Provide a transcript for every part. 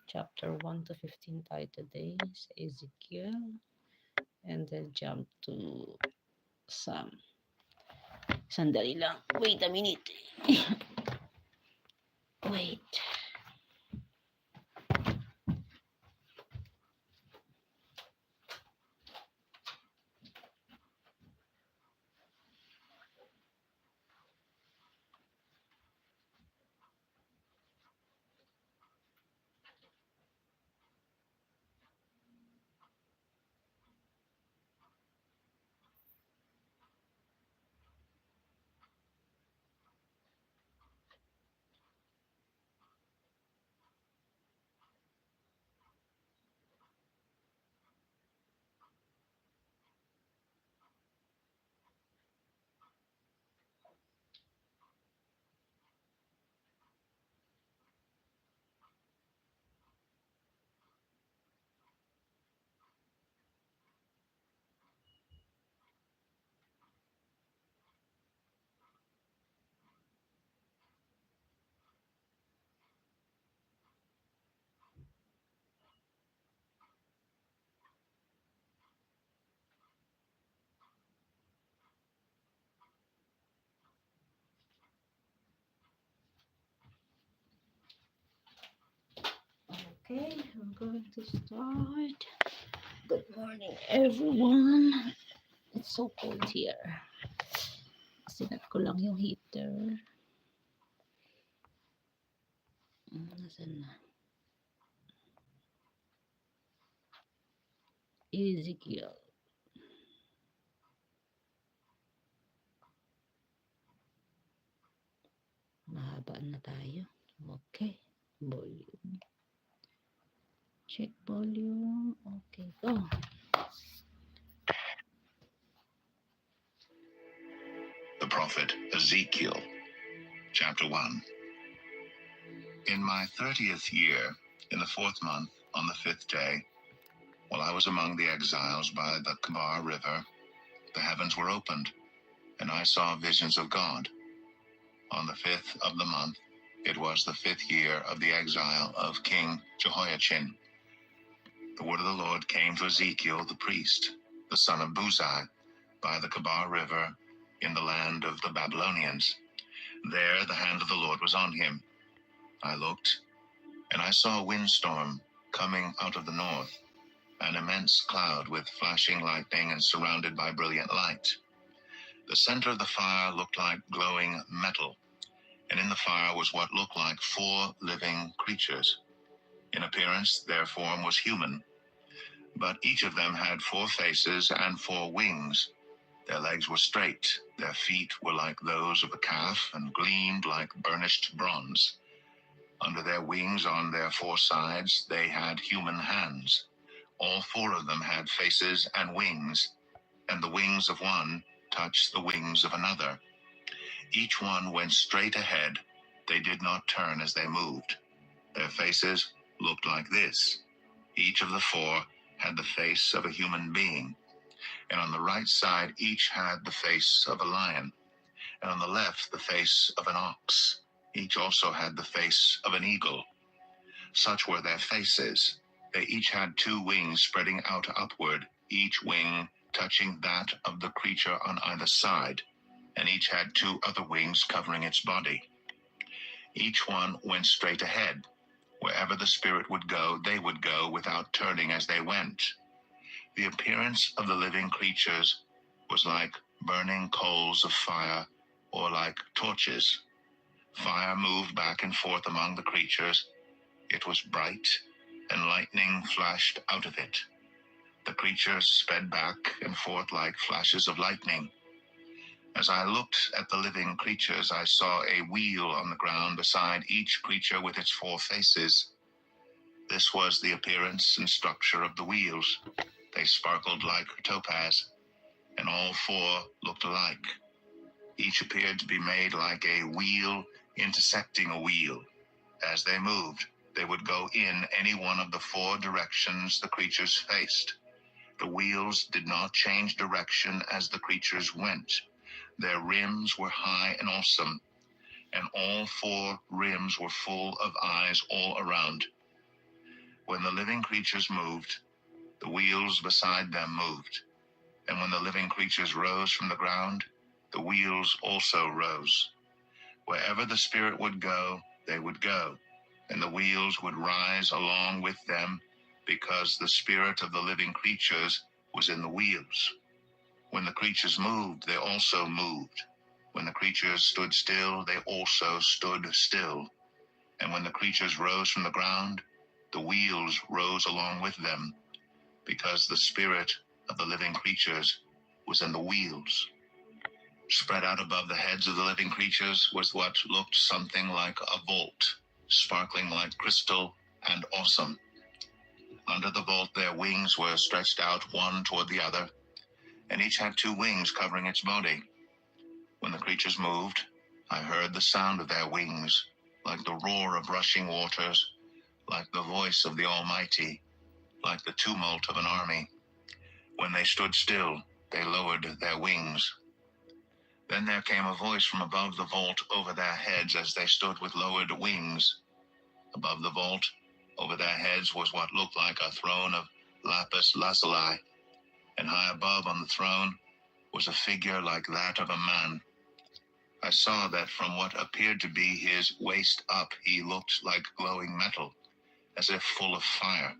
chapter 1 to 15 tayo today sa Ezekiel, and then jump to Psalm. Sandali lang. Wait a minute. Wait. Okay, I'm going to start. Good morning, everyone. It's so cold here. Sinat ko lang yung heater. Nasaan na? Ezekiel. Mahabaan na tayo. Okay. Volume. Check volume. Okay, go. The prophet Ezekiel, chapter 1. In my 30th year, in the 4th month, on the 5th day, while I was among the exiles by the Kabar River, the heavens were opened, and I saw visions of God. On the 5th of the month, it was the 5th year of the exile of King Jehoiachin. The word of the Lord came to Ezekiel the priest, the son of Buzi, by the Kabar River in the land of the Babylonians. There the hand of the Lord was on him. I looked, and I saw a windstorm coming out of the north, an immense cloud with flashing lightning and surrounded by brilliant light. The center of the fire looked like glowing metal, and in the fire was what looked like 4 living creatures. In appearance, their form was human, but each of them had 4 faces and 4 wings. Their legs were straight, their feet were like those of a calf and gleamed like burnished bronze. Under their wings on their 4 sides they had human hands. All 4 of them had faces and wings, and the wings of one touched the wings of another. Each one went straight ahead. They did not turn as they moved. Their faces looked like this. Each of the 4 had the face of a human being, and on the right side each had the face of a lion, and on the left the face of an ox. Each also had the face of an eagle. Such were their faces. They each had 2 wings spreading out upward, each wing touching that of the creature on either side, and each had 2 other wings covering its body. Each one went straight ahead. Wherever the Spirit would go, they would go without turning as they went. The appearance of the living creatures was like burning coals of fire, or like torches. Fire moved back and forth among the creatures. It was bright, and lightning flashed out of it. The creatures sped back and forth like flashes of lightning. As I looked at the living creatures, I saw a wheel on the ground beside each creature with its 4 faces. This was the appearance and structure of the wheels. They sparkled like topaz, and all 4 looked alike. Each appeared to be made like a wheel intersecting a wheel. As they moved, they would go in any one of the 4 directions the creatures faced. The wheels did not change direction as the creatures went. Their rims were high and awesome, and all 4 rims were full of eyes all around. When the living creatures moved, the wheels beside them moved. And when the living creatures rose from the ground, the wheels also rose. Wherever the Spirit would go, they would go, and the wheels would rise along with them, because the spirit of the living creatures was in the wheels. When the creatures moved, they also moved. When the creatures stood still, they also stood still. And when the creatures rose from the ground, the wheels rose along with them, because the spirit of the living creatures was in the wheels. Spread out above the heads of the living creatures was what looked something like a vault, sparkling like crystal and awesome. Under the vault their wings were stretched out one toward the other, and each had 2 wings covering its body. When the creatures moved, I heard the sound of their wings, like the roar of rushing waters, like the voice of the Almighty, like the tumult of an army. When they stood still, they lowered their wings. Then there came a voice from above the vault over their heads as they stood with lowered wings. Above the vault, over their heads, was what looked like a throne of lapis lazuli, and high above on the throne was a figure like that of a man. I saw that from what appeared to be his waist up, he looked like glowing metal, as if full of fire,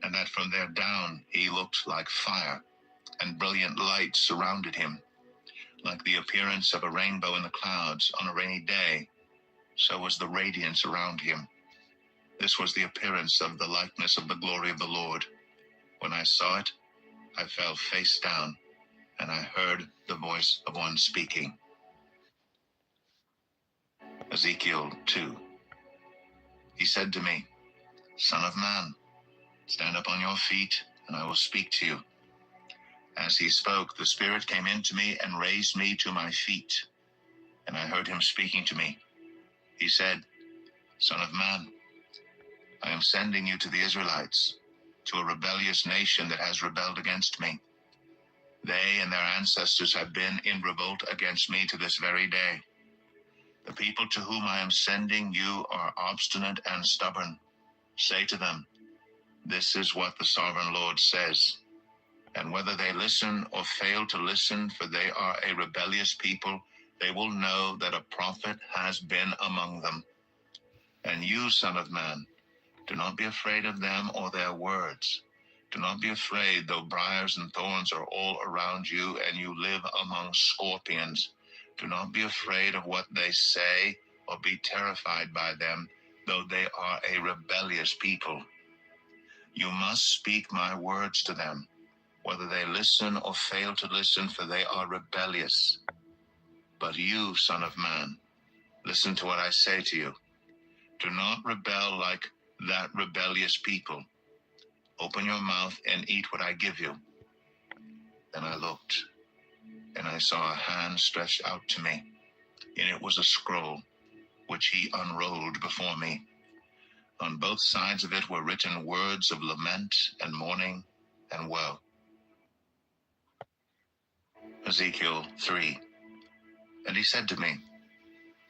and that from there down he looked like fire, and brilliant light surrounded him. Like the appearance of a rainbow in the clouds on a rainy day, so was the radiance around him. This was the appearance of the likeness of the glory of the Lord. When I saw it, I fell face down, and I heard the voice of one speaking. Ezekiel 2. He said to me, Son of man, stand up on your feet, and I will speak to you. As he spoke, the Spirit came into me and raised me to my feet, and I heard him speaking to me. He said, Son of man, I am sending you to the Israelites, to a rebellious nation that has rebelled against me. They and their ancestors have been in revolt against me to this very day. The people to whom I am sending you are obstinate and stubborn. Say to them, this is what the sovereign Lord says. And whether they listen or fail to listen, for they are a rebellious people, they will know that a prophet has been among them. And you, son of man, do not be afraid of them or their words. Do not be afraid, though briars and thorns are all around you, and you live among scorpions. Do not be afraid of what they say, or be terrified by them, though they are a rebellious people. You must speak my words to them, whether they listen or fail to listen, for they are rebellious. But you, son of man, listen to what I say to you. Do not rebel like that rebellious people. Open your mouth and eat what I give you. Then I looked, and I saw a hand stretched out to me. In it was a scroll, which he unrolled before me. On both sides of it were written words of lament and mourning and woe. Ezekiel 3. And he said to me,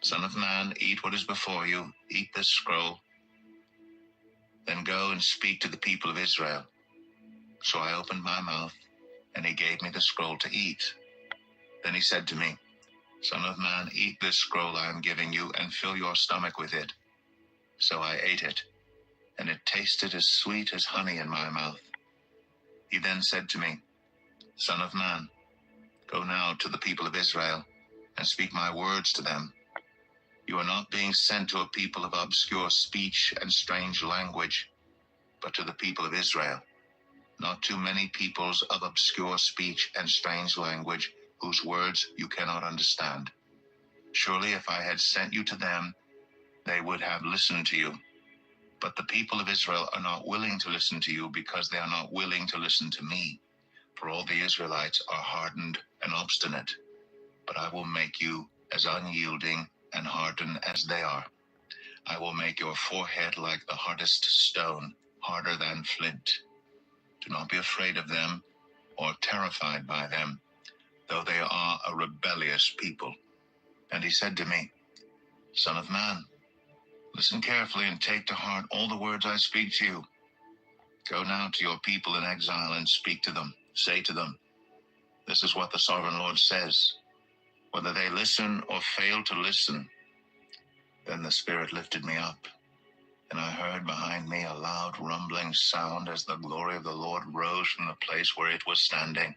Son of man, eat what is before you, eat this scroll, then go and speak to the people of Israel. So I opened my mouth, and he gave me the scroll to eat. Then he said to me, Son of man, eat this scroll I am giving you, and fill your stomach with it. So I ate it, and it tasted as sweet as honey in my mouth. He then said to me, Son of man, go now to the people of Israel, and speak my words to them. You are not being sent to a people of obscure speech and strange language, but to the people of Israel, not too many peoples of obscure speech and strange language, whose words you cannot understand. Surely if I had sent you to them, they would have listened to you. But the people of Israel are not willing to listen to you, because they are not willing to listen to me. For all the Israelites are hardened and obstinate. But I will make you as unyielding and hardened as they are. I will make your forehead like the hardest stone, harder than flint. Do not be afraid of them or terrified by them, though they are a rebellious people. And he said to me, Son of man, Listen carefully and take to heart all the words I speak to you. Go now to your people in exile and speak to them. Say to them, this is what the sovereign Lord says. Whether they listen or fail to listen, then the Spirit lifted me up, and I heard behind me a loud rumbling sound as the glory of the Lord rose from the place where it was standing.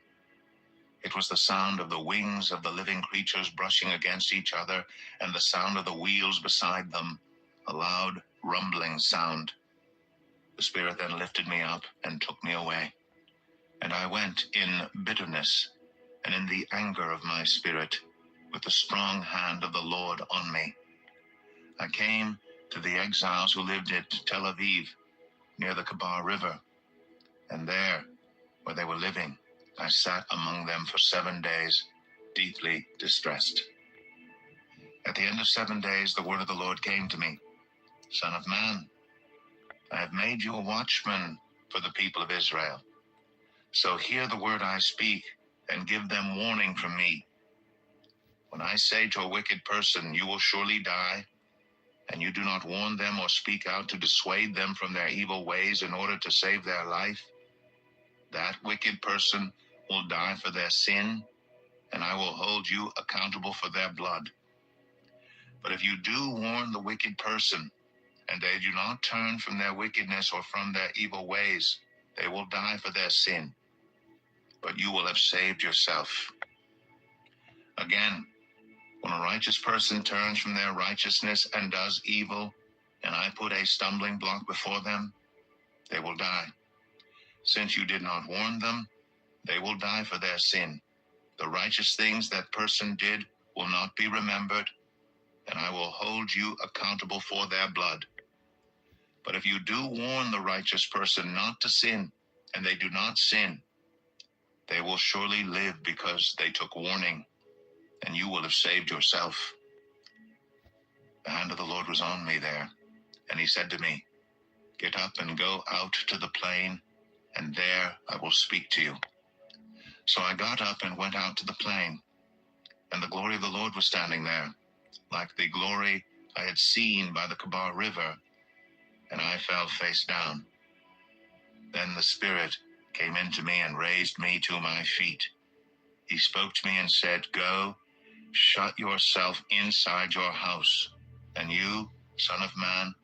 It was the sound of the wings of the living creatures brushing against each other, and the sound of the wheels beside them, a loud rumbling sound. The Spirit then lifted me up and took me away, and I went in bitterness and in the anger of my spirit, with the strong hand of the Lord on me. I came to the exiles who lived at Tel Aviv, near the Kabar River, and there, where they were living, I sat among them for 7 days, deeply distressed. At the end of 7 days, the word of the Lord came to me. Son of man, I have made you a watchman for the people of Israel. So hear the word I speak, and give them warning from me. When I say to a wicked person, you will surely die, and you do not warn them or speak out to dissuade them from their evil ways in order to save their life, that wicked person will die for their sin, and I will hold you accountable for their blood. But if you do warn the wicked person, and they do not turn from their wickedness or from their evil ways, they will die for their sin, but you will have saved yourself. Again, when a righteous person turns from their righteousness and does evil, and I put a stumbling block before them, they will die. Since you did not warn them, they will die for their sin. The righteous things that person did will not be remembered, and I will hold you accountable for their blood. But if you do warn the righteous person not to sin, and they do not sin, they will surely live because they took warning, and you will have saved yourself. The hand of the Lord was on me there, and he said to me, get up and go out to the plain, and there I will speak to you. So I got up and went out to the plain, and the glory of the Lord was standing there, like the glory I had seen by the Kabar River, and I fell face down. Then the Spirit came into me and raised me to my feet. He spoke to me and said, go, shut yourself inside your house, and you, son of man,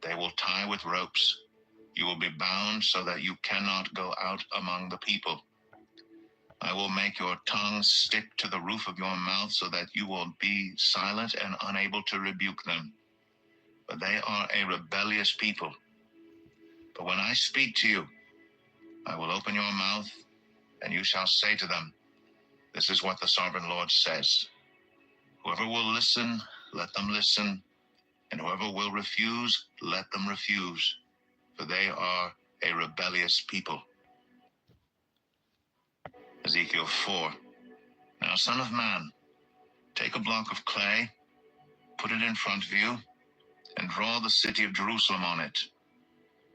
they will tie with ropes. You will be bound so that you cannot go out among the people. I will make your tongue stick to the roof of your mouth so that you will be silent and unable to rebuke them. But they are a rebellious people. But when I speak to you, I will open your mouth, and you shall say to them, this is what the sovereign Lord says. Whoever will listen, let them listen, and whoever will refuse, let them refuse, for they are a rebellious people. Ezekiel 4. Now, son of man, take a block of clay, put it in front of you, and draw the city of Jerusalem on it.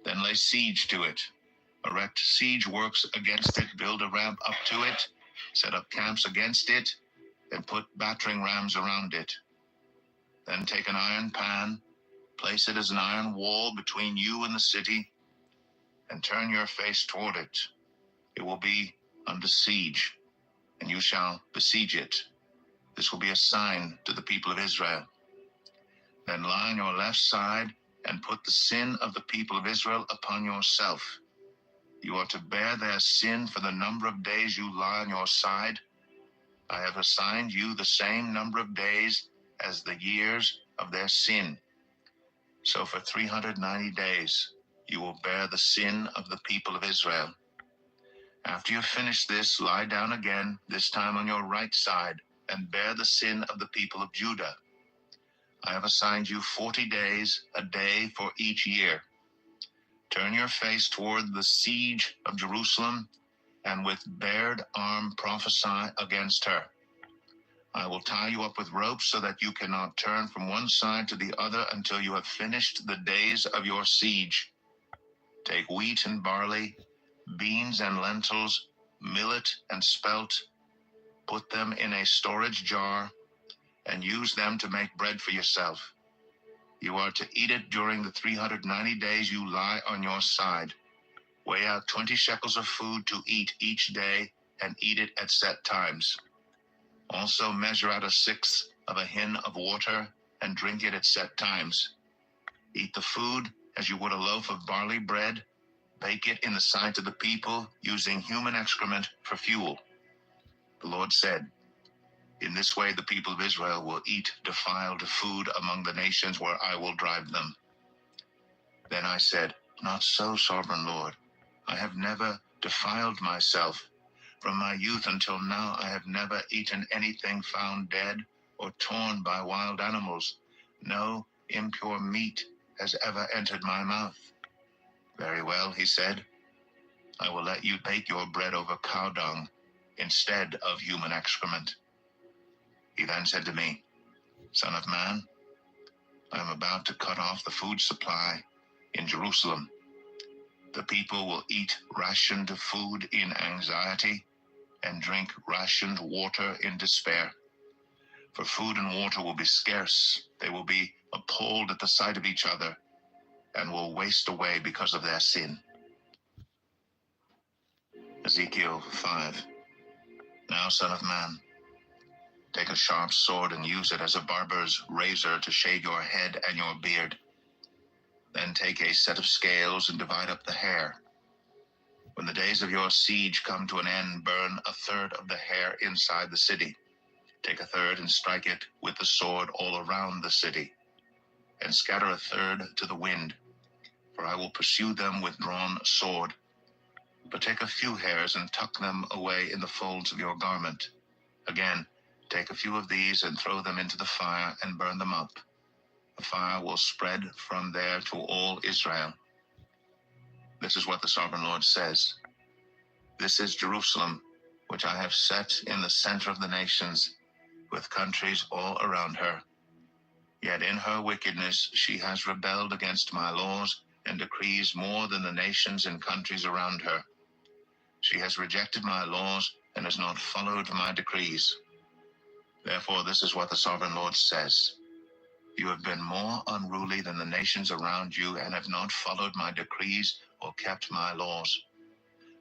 Then lay siege to it. Erect siege works against it, build a ramp up to it, set up camps against it, and put battering rams around it. Then take an iron pan, place it as an iron wall between you and the city, and turn your face toward it. It will be under siege, and you shall besiege it. This will be a sign to the people of Israel. Then lie on your left side and put the sin of the people of Israel upon yourself. You are to bear their sin for the number of days you lie on your side. I have assigned you the same number of days as the years of their sin. So for 390 days you will bear the sin of the people of Israel. After you have finished this, lie down again, this time on your right side, and bear the sin of the people of Judah. I have assigned you 40 days, a day for each year. Turn your face toward the siege of Jerusalem, and with bared arm prophesy against her. I will tie you up with ropes so that you cannot turn from one side to the other until you have finished the days of your siege. Take wheat and barley, beans and lentils, millet and spelt, put them in a storage jar, and use them to make bread for yourself. You are to eat it during the 390 days you lie on your side. Weigh out 20 shekels of food to eat each day, and eat it at set times. Also measure out 1/6 of a hin of water, and drink it at set times. Eat the food as you would a loaf of barley bread. Bake it in the sight of the people, using human excrement for fuel. The Lord said, in this way the people of Israel will eat defiled food among the nations where I will drive them. Then I said, not so, sovereign Lord. I have never defiled myself. From my youth until now I have never eaten anything found dead or torn by wild animals. No impure meat has ever entered my mouth. Very well, he said. I will let you bake your bread over cow dung instead of human excrement. He then said to me, Son of man, I am about to cut off the food supply in Jerusalem. The people will eat rationed food in anxiety and drink rationed water in despair. For food and water will be scarce. They will be appalled at the sight of each other and will waste away because of their sin. Ezekiel 5. Now, son of man, take a sharp sword and use it as a barber's razor to shave your head and your beard. Then take a set of scales and divide up the hair. When the days of your siege come to an end, burn 1/3 of the hair inside the city. Take 1/3 and strike it with the sword all around the city, and scatter 1/3 to the wind, for I will pursue them with drawn sword. But take a few hairs and tuck them away in the folds of your garment. Again, take a few of these and throw them into the fire and burn them up. The fire will spread from there to all Israel. This is what the Sovereign Lord says. This is Jerusalem, which I have set in the center of the nations, with countries all around her. Yet in her wickedness she has rebelled against my laws and decrees more than the nations and countries around her. She has rejected my laws and has not followed my decrees. Therefore, this is what the Sovereign Lord says. You have been more unruly than the nations around you and have not followed my decrees or kept my laws.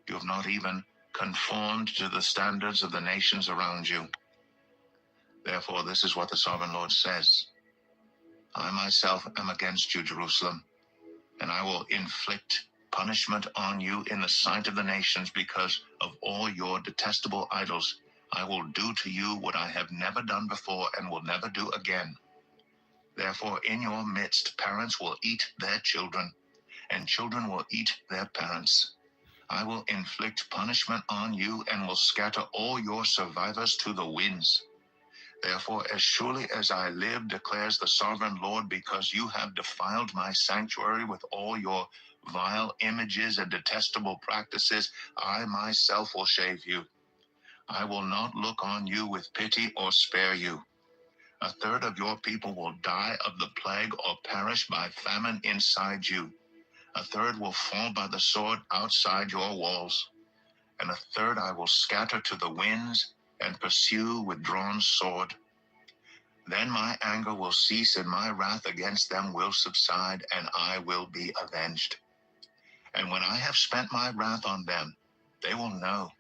You have not even conformed to the standards of the nations around you. Therefore, this is what the Sovereign Lord says. I myself am against you, Jerusalem, and I will inflict punishment on you in the sight of the nations because of all your detestable idols. I will do to you what I have never done before and will never do again. Therefore, in your midst, parents will eat their children, and children will eat their parents. I will inflict punishment on you and will scatter all your survivors to the winds. Therefore, as surely as I live, declares the Sovereign Lord, because you have defiled my sanctuary with all your vile images and detestable practices, I myself will shave you. I will not look on you with pity or spare you. 1/3 of your people will die of the plague or perish by famine inside you. 1/3 will fall by the sword outside your walls, and 1/3 I will scatter to the winds and pursue with drawn sword. Then my anger will cease and my wrath against them will subside, and I will be avenged. And when I have spent my wrath on them, they will know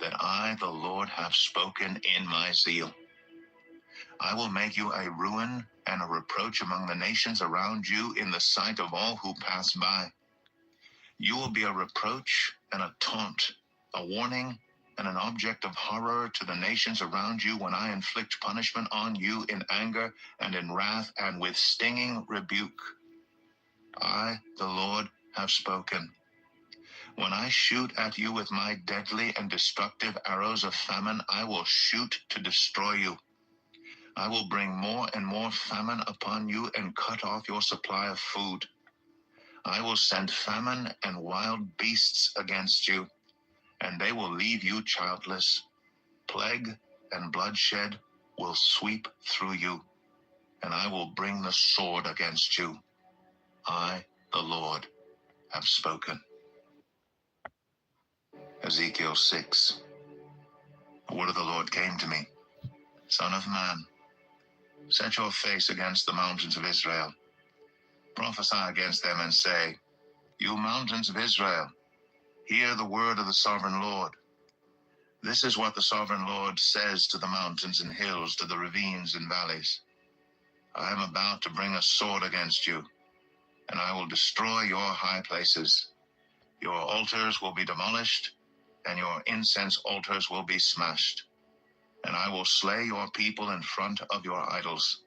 that I, the Lord, have spoken in my zeal. I will make you a ruin and a reproach among the nations around you in the sight of all who pass by. You will be a reproach and a taunt, a warning and an object of horror to the nations around you when I inflict punishment on you in anger and in wrath and with stinging rebuke. I, the Lord, have spoken. When I shoot at you with my deadly and destructive arrows of famine, I will shoot to destroy you. I will bring more and more famine upon you and cut off your supply of food. I will send famine and wild beasts against you, and they will leave you childless. Plague and bloodshed will sweep through you, and I will bring the sword against you. I, the Lord, have spoken. Ezekiel 6. The word of the Lord came to me. Son of man, set your face against the mountains of Israel, Prophesy against them and say, You mountains of Israel, hear the word of the sovereign Lord. This is what the sovereign Lord says to the mountains and hills, to the ravines and valleys. I am about to bring a sword against you, and I will destroy your high places. Your altars will be demolished, and your incense altars will be smashed. And I will slay your people in front of your idols.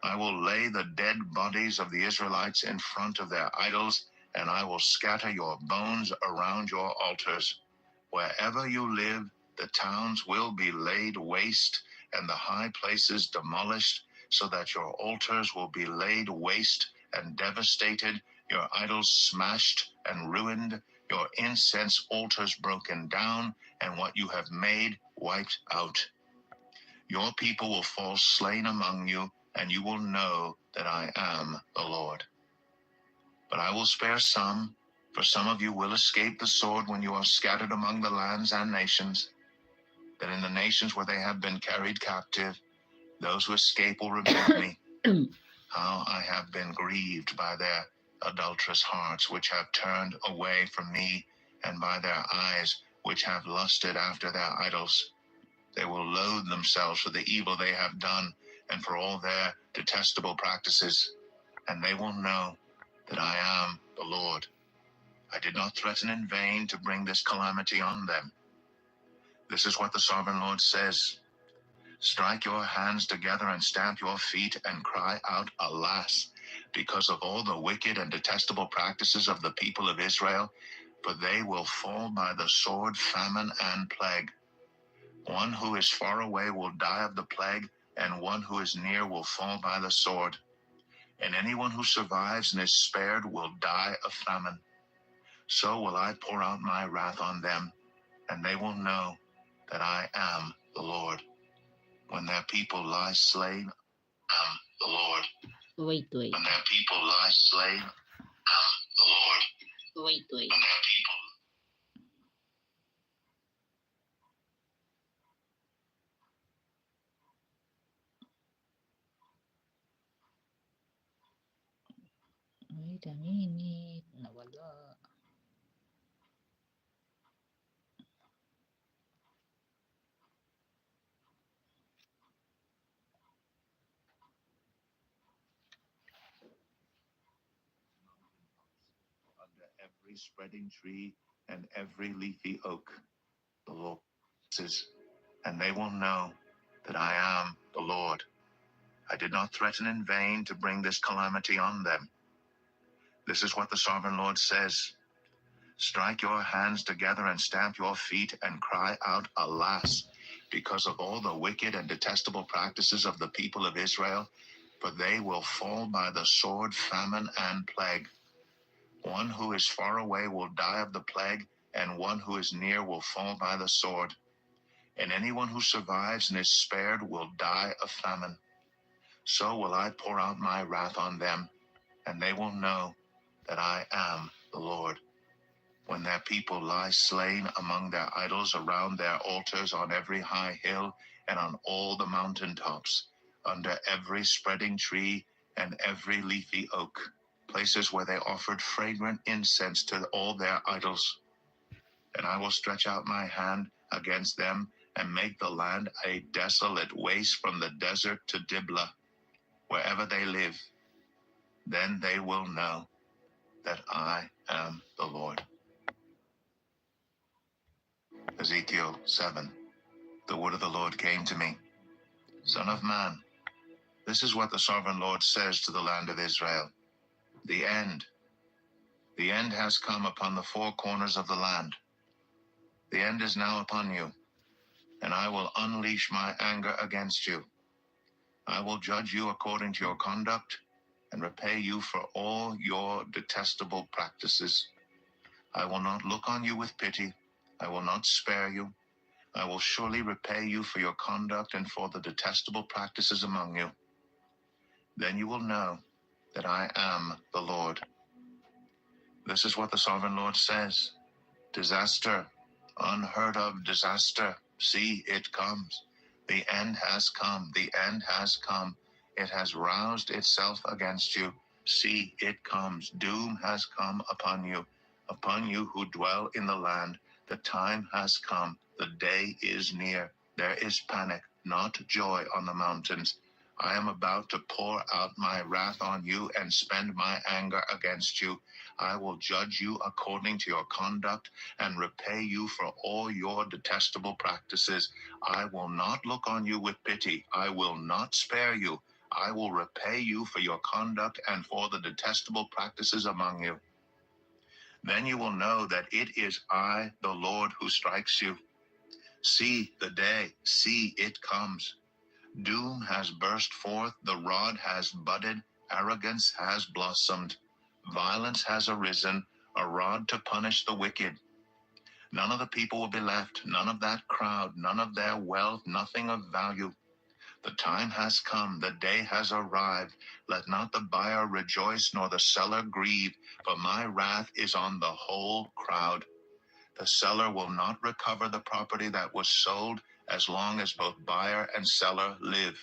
I will lay the dead bodies of the Israelites in front of their idols, and I will scatter your bones around your altars. Wherever you live, the towns will be laid waste, and the high places demolished, so that your altars will be laid waste and devastated, your idols smashed and ruined, your incense altars broken down, and what you have made wiped out. Your people will fall slain among you, and you will know that I am the Lord. But I will spare some, for some of you will escape the sword when you are scattered among the lands and nations, that in the nations where they have been carried captive, those who escape will remember me, how I have been grieved by their adulterous hearts, which have turned away from me, and by their eyes, which have lusted after their idols. They will loathe themselves for the evil they have done, and for all their detestable practices, and they will know that I am the Lord. I did not threaten in vain to bring this calamity on them. This is what the sovereign Lord says. Strike your hands together and stamp your feet and cry out, Alas, because of all the wicked and detestable practices of the people of Israel, for they will fall by the sword, famine, and plague. One who is far away will die of the plague, and one who is near will fall by the sword. And anyone who survives and is spared will die of famine. So will I pour out my wrath on them, and they will know that I am the Lord. When their people lie slain, I am the Lord. Wait. When their people lie slain, I am the Lord. Wait. When their people... Wait a minute. Nawala. Under every spreading tree and every leafy oak, the Lord says, and they will know that I am the Lord. I did not threaten in vain to bring this calamity on them. This is what the sovereign Lord says. Strike your hands together and stamp your feet and cry out, Alas, because of all the wicked and detestable practices of the people of Israel, for they will fall by the sword, famine, and plague. One who is far away will die of the plague, and one who is near will fall by the sword. And anyone who survives and is spared will die of famine. So will I pour out my wrath on them, and they will know that I am the Lord. When their people lie slain among their idols around their altars on every high hill and on all the mountain tops, under every spreading tree and every leafy oak, places where they offered fragrant incense to all their idols. And I will stretch out my hand against them and make the land a desolate waste from the desert to Diblah, wherever they live. Then they will know that I am the Lord. Ezekiel 7. The word of the Lord came to me. Son of man, this is what the sovereign Lord says to the land of Israel. The end has come upon the four corners of the land. The end is now upon you, and I will unleash my anger against you. I will judge you according to your conduct and repay you for all your detestable practices. I will not look on you with pity. I will not spare you. I will surely repay you for your conduct and for the detestable practices among you. Then you will know that I am the Lord. This is what the sovereign Lord says. Disaster, unheard of disaster. See, it comes. The end has come. The end has come. It has roused itself against you. see, it comes. Doom has come upon you who dwell in the land. The time has come. The day is near. There is panic, not joy on the mountains. I am about to pour out my wrath on you and spend my anger against you. I will judge you according to your conduct and repay you for all your detestable practices. I will not look on you with pity. I will not spare you. I will repay you for your conduct and for the detestable practices among you. Then you will know that it is I, the Lord, who strikes you. See the day, see it comes. Doom has burst forth, the rod has budded, arrogance has blossomed. Violence has arisen, a rod to punish the wicked. None of the people will be left, none of that crowd, none of their wealth, nothing of value. The time has come, the day has arrived. Let not the buyer rejoice, nor the seller grieve, for my wrath is on the whole crowd. The seller will not recover the property that was sold as long as both buyer and seller live.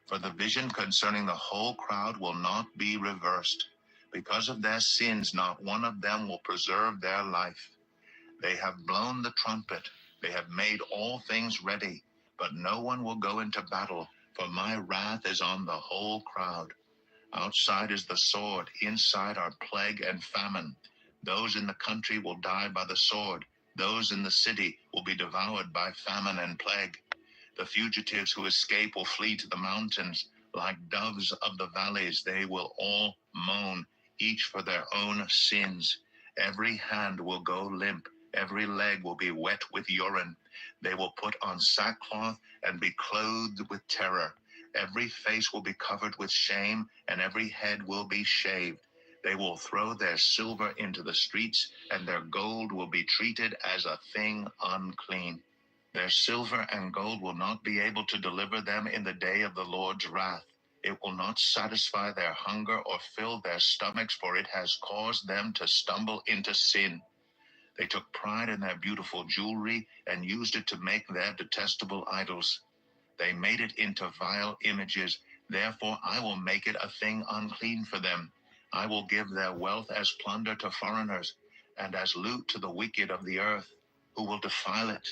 For the vision concerning the whole crowd will not be reversed. Because of their sins, not one of them will preserve their life. They have blown the trumpet. They have made all things ready, but no one will go into battle, for my wrath is on the whole crowd. Outside is the sword, inside are plague and famine. Those in the country will die by the sword. Those in the city will be devoured by famine and plague. The fugitives who escape will flee to the mountains. Like doves of the valleys, they will all moan, each for their own sins. Every hand will go limp. Every leg will be wet with urine. They will put on sackcloth and be clothed with terror. Every face will be covered with shame, and every head will be shaved. They will throw their silver into the streets, and their gold will be treated as a thing unclean. Their silver and gold will not be able to deliver them in the day of the Lord's wrath. It will not satisfy their hunger or fill their stomachs, for it has caused them to stumble into sin. They took pride in their beautiful jewelry and used it to make their detestable idols. They made it into vile images. Therefore I will make it a thing unclean for them. I will give their wealth as plunder to foreigners, and as loot to the wicked of the earth, who will defile it.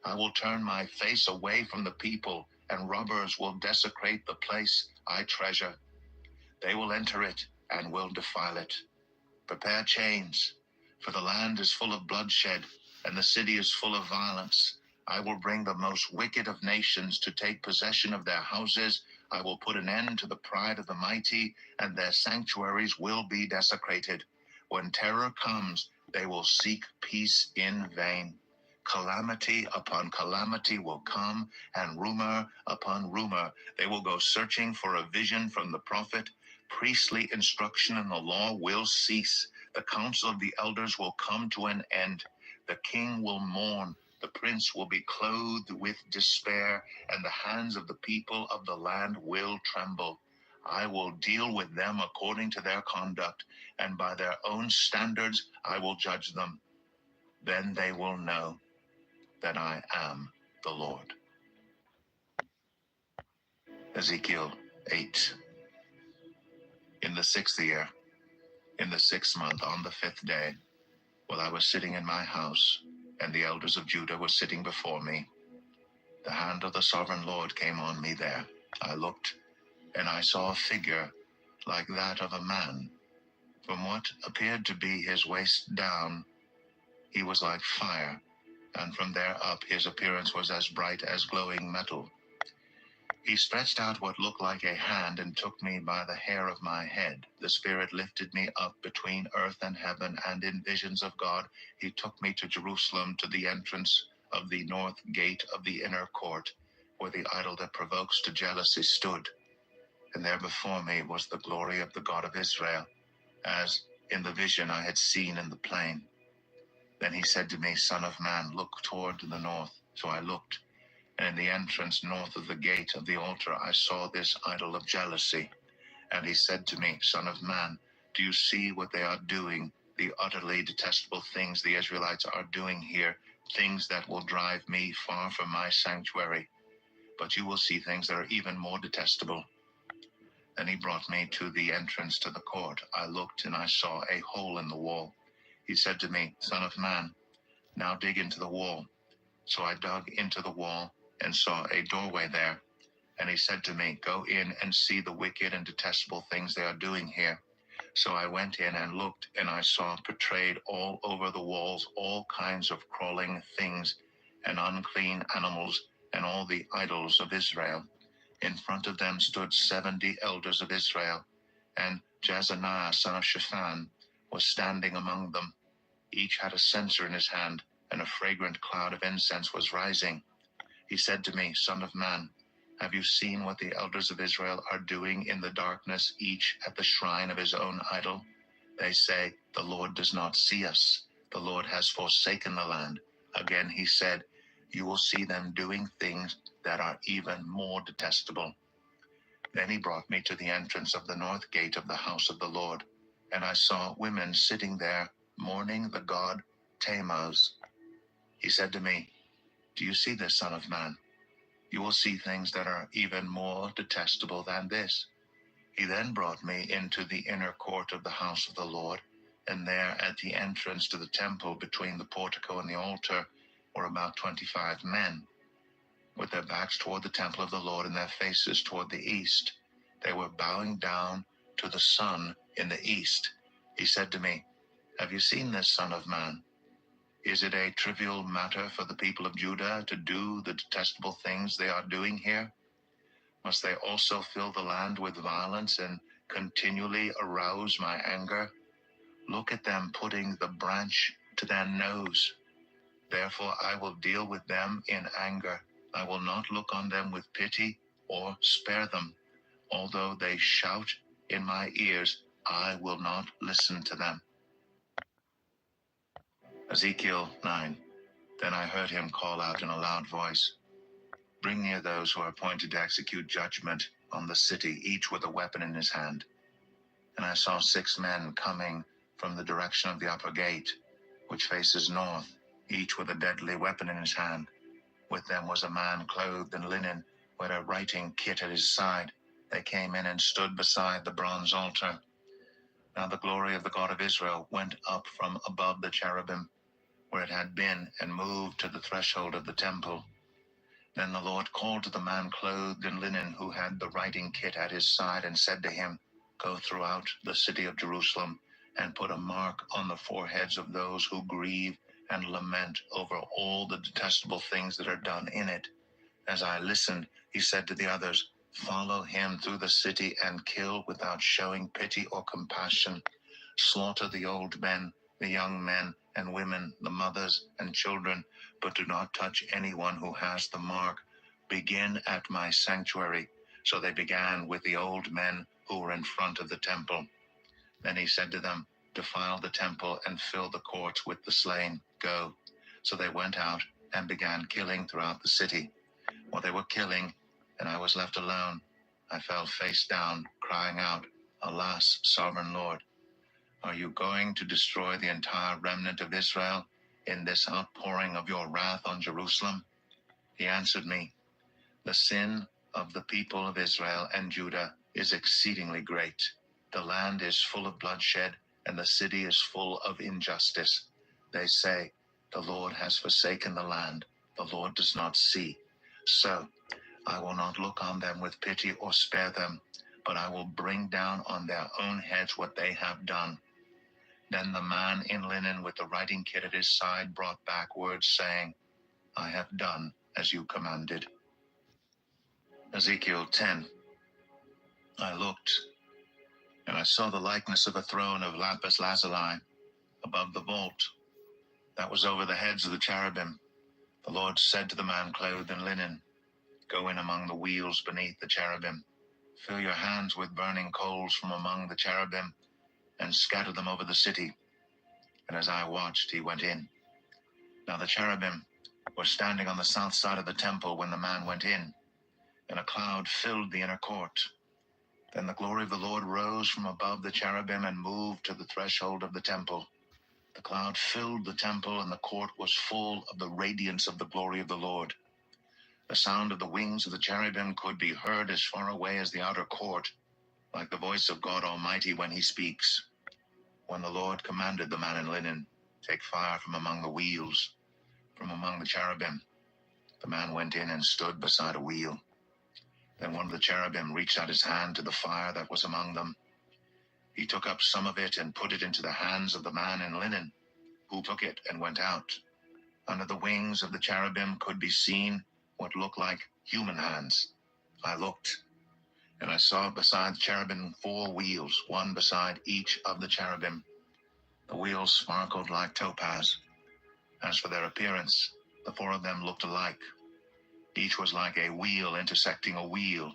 I will turn my face away from the people, and robbers will desecrate the place I treasure. They will enter it and will defile it. Prepare chains, for the land is full of bloodshed, and the city is full of violence. I will bring the most wicked of nations to take possession of their houses. I will put an end to the pride of the mighty, and their sanctuaries will be desecrated. When terror comes, they will seek peace in vain. Calamity upon calamity will come, and rumor upon rumor. They will go searching for a vision from the prophet. Priestly instruction in the law will cease. The counsel of the elders will come to an end. The king will mourn. The prince will be clothed with despair, and the hands of the people of the land will tremble. I will deal with them according to their conduct, and by their own standards I will judge them. Then they will know that I am the Lord. Ezekiel 8. In the 6th year, in the 6th month, on the 5th day, while I was sitting in my house, and the elders of Judah were sitting before me, the hand of the sovereign Lord came on me there. I looked, and I saw a figure like that of a man. From what appeared to be his waist down, he was like fire, and from there up his appearance was as bright as glowing metal. He stretched out what looked like a hand and took me by the hair of my head. The Spirit lifted me up between earth and heaven, and in visions of God he took me to Jerusalem, to the entrance of the north gate of the inner court, where the idol that provokes to jealousy stood. And there before me was the glory of the God of Israel, as in the vision I had seen in the plain. Then he said to me, Son of man, look toward the north. So I looked, and in the entrance north of the gate of the altar I saw this idol of jealousy. And he said to me, Son of man, do you see what they are doing, the utterly detestable things the Israelites are doing here, things that will drive me far from my sanctuary? But you will see things that are even more detestable. Then he brought me to the entrance to the court. I looked, and I saw a hole in the wall. He said to me, Son of man, now dig into the wall. So I dug into the wall and saw a doorway there. And he said to me, Go in and see the wicked and detestable things they are doing here. So I went in and looked, and I saw portrayed all over the walls all kinds of crawling things and unclean animals and all the idols of Israel. In front of them stood 70 elders of Israel, and Jezaniah son of Shaphan was standing among them. Each had a censer in his hand, and a fragrant cloud of incense was rising. He said to me, Son of man, have you seen what the elders of Israel are doing in the darkness, each at the shrine of his own idol? They say, The Lord does not see us. The Lord has forsaken the land. Again he said, You will see them doing things that are even more detestable. Then he brought me to the entrance of the north gate of the house of the Lord, and I saw women sitting there, mourning the god Tammuz. He said to me, Do you see this, son of man? You will see things that are even more detestable than this. He then brought me into the inner court of the house of the Lord, and there at the entrance to the temple between the portico and the altar were about 25 men, with their backs toward the temple of the Lord and their faces toward the east. They were bowing down to the sun in the east. He said to me, Have you seen this, son of man? Is it a trivial matter for the people of Judah to do the detestable things they are doing here? Must they also fill the land with violence and continually arouse my anger? Look at them putting the branch to their nose. Therefore I will deal with them in anger. I will not look on them with pity or spare them. Although they shout in my ears, I will not listen to them. Ezekiel 9. Then I heard him call out in a loud voice, Bring near those who are appointed to execute judgment on the city, each with a weapon in his hand. And I saw 6 men coming from the direction of the upper gate, which faces north, each with a deadly weapon in his hand. With them was a man clothed in linen, with a writing kit at his side. They came in and stood beside the bronze altar. Now the glory of the God of Israel went up from above the cherubim, where it had been, and moved to the threshold of the temple. Then the Lord called to the man clothed in linen, who had the writing kit at his side, and said to him, Go throughout the city of Jerusalem, and put a mark on the foreheads of those who grieve and lament over all the detestable things that are done in it. As I listened, he said to the others, Follow him through the city and kill without showing pity or compassion. Slaughter the old men, the young men and women, the mothers and children, but do not touch anyone who has the mark. Begin at my sanctuary. So they began with the old men who were in front of the temple. Then he said to them, Defile the temple and fill the courts with the slain. Go. So they went out and began killing throughout the city. While they were killing, and I was left alone, I fell face down, crying out, Alas, sovereign Lord, are you going to destroy the entire remnant of Israel in this outpouring of your wrath on Jerusalem? He answered me, The sin of the people of Israel and Judah is exceedingly great. The land is full of bloodshed, and the city is full of injustice. They say, The Lord has forsaken the land. The Lord does not see. So I will not look on them with pity or spare them, but I will bring down on their own heads what they have done. Then the man in linen with the writing kit at his side brought back words saying, I have done as you commanded. Ezekiel 10. I looked, and I saw the likeness of a throne of lapis lazuli above the vault that was over the heads of the cherubim. The Lord said to the man clothed in linen, Go in among the wheels beneath the cherubim. Fill your hands with burning coals from among the cherubim, and scatter them over the city. And as I watched, he went in. Now the cherubim were standing on the south side of the temple when the man went in, and a cloud filled the inner court. Then the glory of the Lord rose from above the cherubim and moved to the threshold of the temple. The cloud filled the temple, and the court was full of the radiance of the glory of the Lord. The sound of the wings of the cherubim could be heard as far away as the outer court. like the voice of God Almighty when he speaks. When the Lord commanded the man in linen, take fire from among the wheels, from among the cherubim, the man went in and stood beside a wheel. Then one of the cherubim reached out his hand to the fire that was among them. He took up some of it and put it into the hands of the man in linen, who took it and went out. Under the wings of the cherubim could be seen what looked like human hands. I looked, and I saw beside the cherubim 4 wheels, one beside each of the cherubim. The wheels sparkled like topaz. As for their appearance, the 4 of them looked alike. Each was like a wheel intersecting a wheel.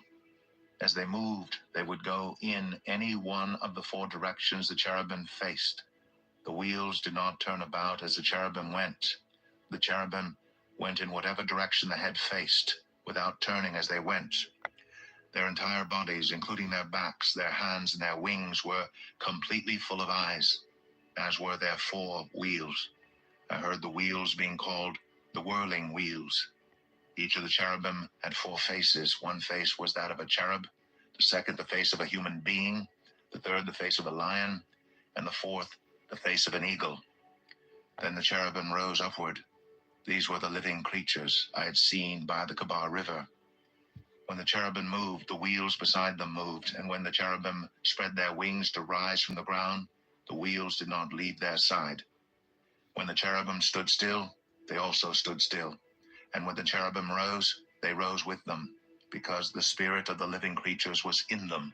As they moved, they would go in any one of the 4 directions the cherubim faced. The wheels did not turn about as the cherubim went. The cherubim went in whatever direction the head faced, without turning as they went. Their entire bodies, including their backs, their hands, and their wings, were completely full of eyes, as were their 4 wheels. I heard the wheels being called the whirling wheels. Each of the cherubim had 4 faces. One face was that of a cherub, the second the face of a human being, the third the face of a lion, and the fourth the face of an eagle. Then the cherubim rose upward. These were the living creatures I had seen by the Kabar River. When the cherubim moved, the wheels beside them moved, and when the cherubim spread their wings to rise from the ground, the wheels did not leave their side. When the cherubim stood still, they also stood still. And when the cherubim rose, they rose with them, because the spirit of the living creatures was in them.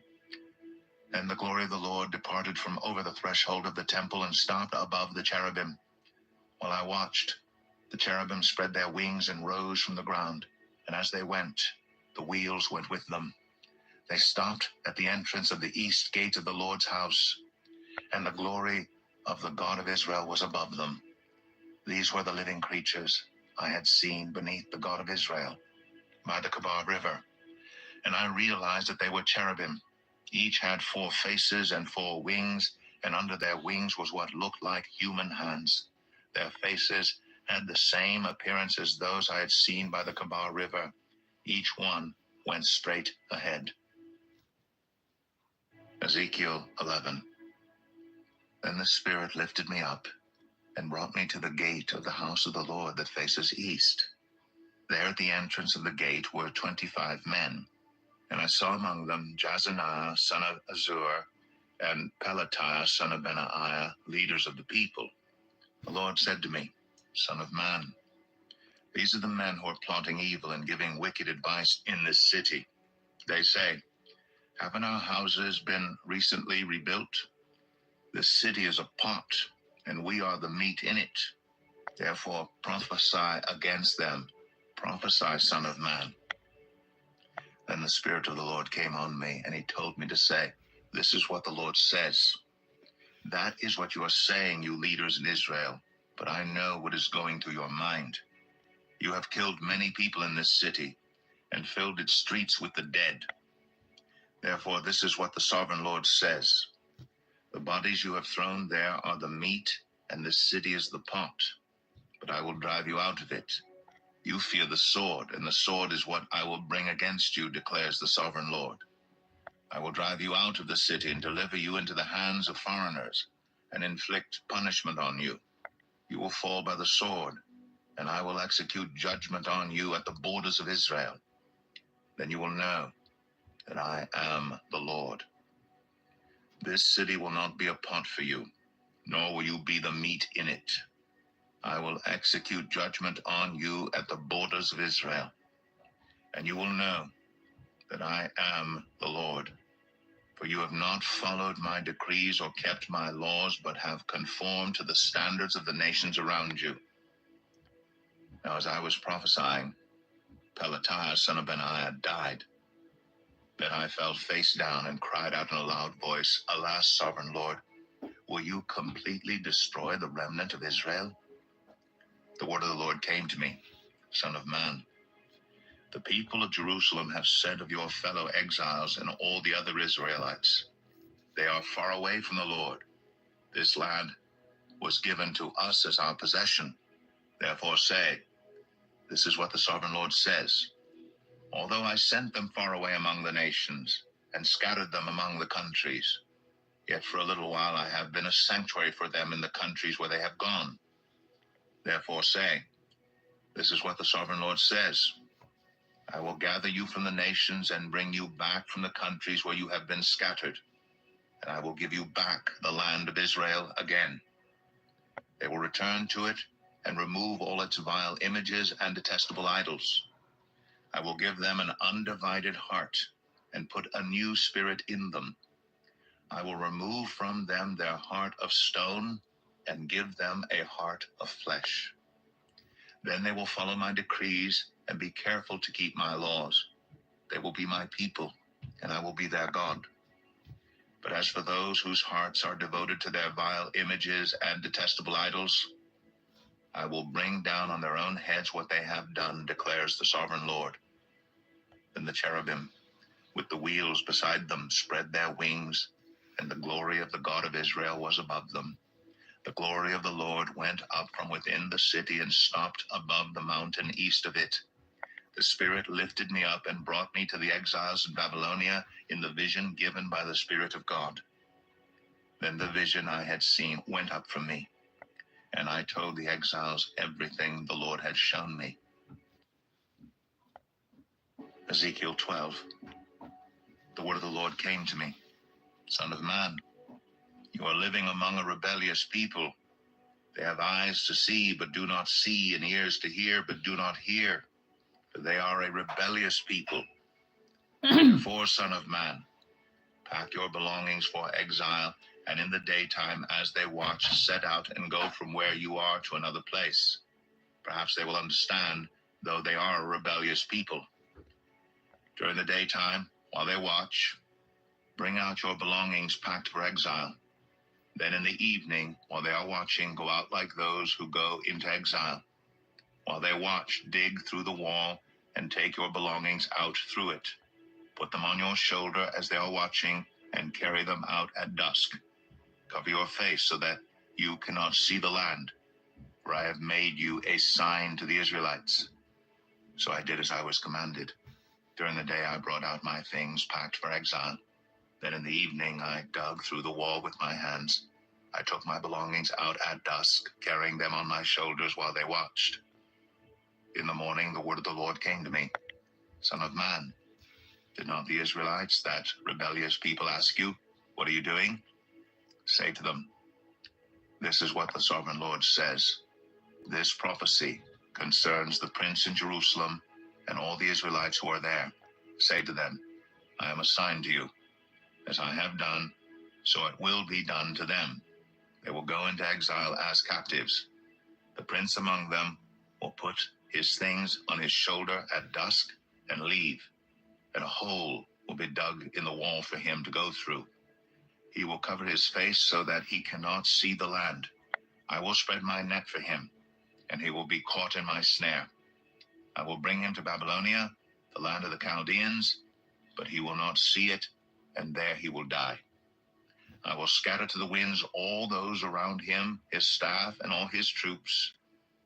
Then the glory of the Lord departed from over the threshold of the temple and stopped above the cherubim. While I watched, the cherubim spread their wings and rose from the ground, and as they went, the wheels went with them. They stopped at the entrance of the east gate of the Lord's house, and the glory of the God of Israel was above them. These were the living creatures I had seen beneath the God of Israel by the Kabar River, and I realized that they were cherubim. Each had 4 faces and 4 wings, and under their wings was what looked like human hands. Their faces had the same appearance as those I had seen by the Kabar River. Each one went straight ahead. Ezekiel 11. Then the Spirit lifted me up and brought me to the gate of the house of the Lord that faces east. There at the entrance of the gate were 25 men, and I saw among them Jazaniah, son of Azur, and Pelatiah, son of Benaiah, leaders of the people. The Lord said to me, Son of man, these are the men who are plotting evil and giving wicked advice in this city. They say, haven't our houses been recently rebuilt? This city is a pot, and we are the meat in it. Therefore prophesy against them. Prophesy, son of man. Then the Spirit of the Lord came on me, and he told me to say, this is what the Lord says. That is what you are saying, you leaders in Israel, but I know what is going through your mind. You have killed many people in this city, and filled its streets with the dead. Therefore this is what the sovereign Lord says. The bodies you have thrown there are the meat, and this city is the pot. But I will drive you out of it. You fear the sword, and the sword is what I will bring against you, declares the sovereign Lord. I will drive you out of the city and deliver you into the hands of foreigners, and inflict punishment on you. You will fall by the sword, and I will execute judgment on you at the borders of Israel. Then you will know that I am the Lord. This city will not be a pot for you, nor will you be the meat in it. I will execute judgment on you at the borders of Israel, and you will know that I am the Lord. For you have not followed my decrees or kept my laws, but have conformed to the standards of the nations around you. Now as I was prophesying, Pelatiah, son of Benaiah, died. Then I fell face down and cried out in a loud voice, Alas, sovereign Lord, will you completely destroy the remnant of Israel? The word of the Lord came to me, Son of man. The people of Jerusalem have said of your fellow exiles and all the other Israelites, they are far away from the Lord. This land was given to us as our possession. Therefore say, this is what the sovereign Lord says. Although I sent them far away among the nations, and scattered them among the countries. Yet for a little while I have been a sanctuary for them in the countries where they have gone. Therefore say, this is what the sovereign Lord says. I will gather you from the nations and bring you back from the countries where you have been scattered, and I will give you back the land of Israel again. They will return to it and remove all its vile images and detestable idols. I will give them an undivided heart and put a new spirit in them. I will remove from them their heart of stone and give them a heart of flesh. Then they will follow my decrees and be careful to keep my laws. They will be my people, and I will be their God. But as for those whose hearts are devoted to their vile images and detestable idols, I will bring down on their own heads what they have done, declares the sovereign Lord. Then the cherubim, with the wheels beside them, spread their wings, and the glory of the God of Israel was above them. The glory of the Lord went up from within the city and stopped above the mountain east of it. The Spirit lifted me up and brought me to the exiles in Babylonia in the vision given by the Spirit of God. Then the vision I had seen went up from me, and I told the exiles everything the Lord had shown me. Ezekiel 12. The word of the Lord came to me. Son of man, you are living among a rebellious people. They have eyes to see, but do not see, and ears to hear, but do not hear. For they are a rebellious people. Therefore, son of man, pack your belongings for exile, and in the daytime, as they watch, set out and go from where you are to another place. Perhaps they will understand, though they are a rebellious people. During the daytime, while they watch, bring out your belongings packed for exile. Then in the evening, while they are watching, go out like those who go into exile. While they watch, dig through the wall and take your belongings out through it. Put them on your shoulder as they are watching and carry them out at dusk. Cover your face so that you cannot see the land, for I have made you a sign to the Israelites. So I did as I was commanded. During the day I brought out my things packed for exile. Then in the evening I dug through the wall with my hands. I took my belongings out at dusk, carrying them on my shoulders while they watched. In the morning the word of the Lord came to me. Son of man, did not the Israelites, that rebellious people, ask you, what are you doing? Say to them, this is what the sovereign Lord says. This prophecy concerns the prince in Jerusalem and all the Israelites who are there. Say to them, I am assigned to you. As I have done, so it will be done to them. They will go into exile as captives. The prince among them will put his things on his shoulder at dusk and leave, and a hole will be dug in the wall for him to go through. He will cover his face so that he cannot see the land. I will spread my net for him, and he will be caught in my snare. I will bring him to Babylonia, the land of the Chaldeans, but he will not see it, and there he will die. I will scatter to the winds all those around him, his staff, and all his troops,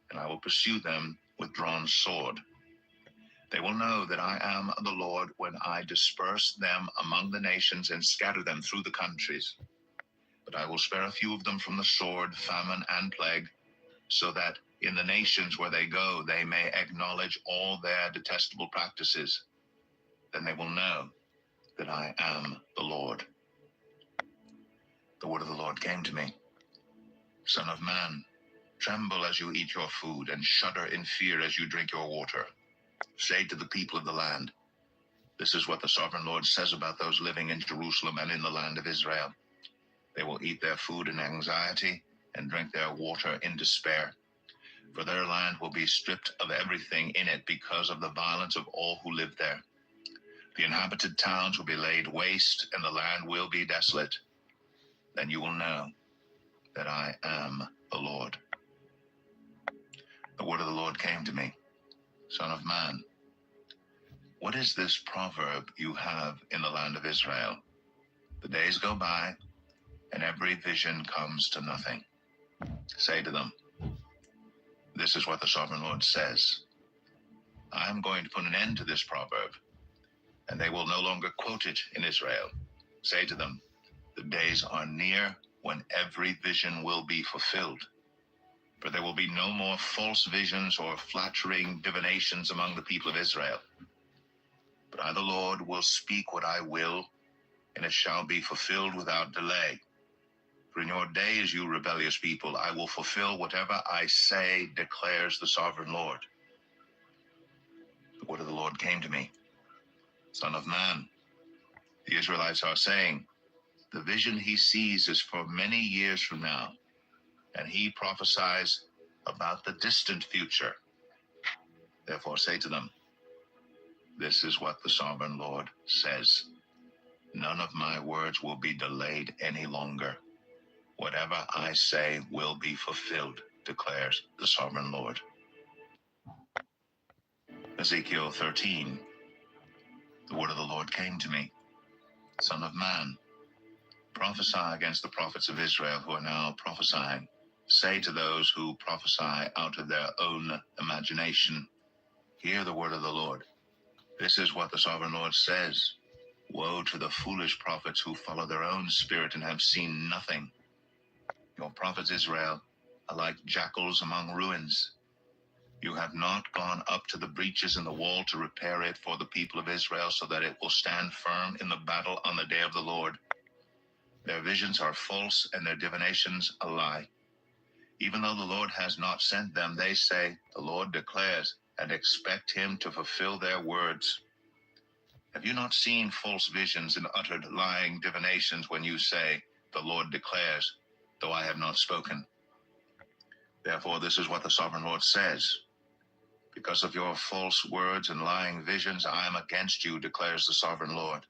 and I will pursue them with drawn sword. They will know that I am the Lord when I disperse them among the nations and scatter them through the countries. But I will spare a few of them from the sword, famine, and plague, so that in the nations where they go, they may acknowledge all their detestable practices. Then they will know that I am the Lord. The word of the Lord came to me. Son of man, tremble as you eat your food, and shudder in fear as you drink your water. Say to the people of the land, this is what the sovereign Lord says about those living in Jerusalem and in the land of Israel. They will eat their food in anxiety and drink their water in despair. For their land will be stripped of everything in it because of the violence of all who live there. The inhabited towns will be laid waste, and the land will be desolate. Then you will know that I am the Lord. The word of the Lord came to me. Son of man, what is this proverb you have in the land of Israel? The days go by, and every vision comes to nothing. Say to them, this is what the sovereign Lord says. I am going to put an end to this proverb. and they will no longer quote it in Israel. Say to them, the days are near when every vision will be fulfilled. For there will be no more false visions or flattering divinations among the people of Israel. But I, the Lord, will speak what I will, and it shall be fulfilled without delay. For in your days, you rebellious people, I will fulfill whatever I say, declares the sovereign Lord. The word of the Lord came to me. Son of man, the Israelites are saying, the vision he sees is for many years from now, and he prophesies about the distant future. Therefore say to them, this is what the sovereign Lord says. None of my words will be delayed any longer. Whatever I say will be fulfilled, declares the sovereign Lord. Ezekiel 13. The word of the Lord came to me. Son of man, prophesy against the prophets of Israel who are now prophesying. Say to those who prophesy out of their own imagination, hear the word of the Lord. This is what the sovereign Lord says. Woe to the foolish prophets who follow their own spirit and have seen nothing. Your prophets, Israel, are like jackals among ruins. You have not gone up to the breaches in the wall to repair it for the people of Israel so that it will stand firm in the battle on the day of the Lord. Their visions are false and their divinations a lie. Even though the Lord has not sent them, they say, the Lord declares, and expect him to fulfill their words. Have you not seen false visions and uttered lying divinations when you say, the Lord declares, though I have not spoken? Therefore, this is what the sovereign Lord says. Because of your false words and lying visions, I am against you, declares the sovereign Lord.